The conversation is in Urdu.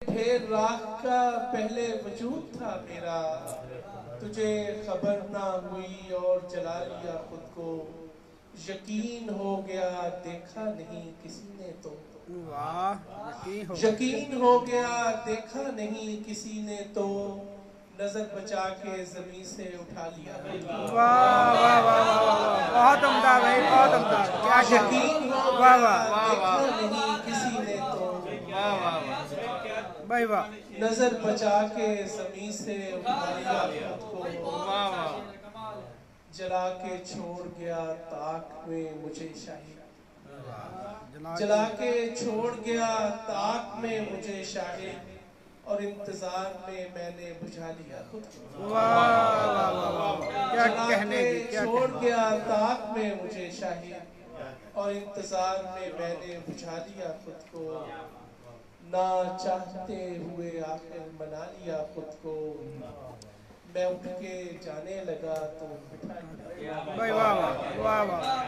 ڈھیر راہ کا پہلے وجود تھا میرا، تجھے خبر نہ ہوئی اور جلا لیا خود کو، یقین ہو گیا دیکھا نہیں کسی نے تو، یقین ہو گیا دیکھا نہیں کسی نے تو، نظر بچا کے زمین سے اٹھا لیا خود کو۔ واہ واہ واہ واہ، بہت عمدہ بھائی، بہت عمدہ، کیا یقین ہو واہ گیا واہ دیکھا نہیں کسی نے تو، بھائی واہ، نظر بچا کے زمین سے اٹھا لیا خود کو، جلا کے چھوڑ گیا طاق میں مجھے شاہد، جلا کے چھوڑ گیا طاق میں مجھے شاہد، اور انتظار میں نے بجھا لیا خود کو۔ واہ واہ واہ، کیا جلا کہنے کے کی، کیا چھوڑ کہنے گیا طاق میں مجھے شاہد، اور انتظار میں نے بجھا لیا خود کو، نہ چاہتے ہوئے آخر منا لیا خود کو، میں اٹھ کے جانے لگا تو بٹھا لیا۔ بھائی واہ واہ واہ واہ،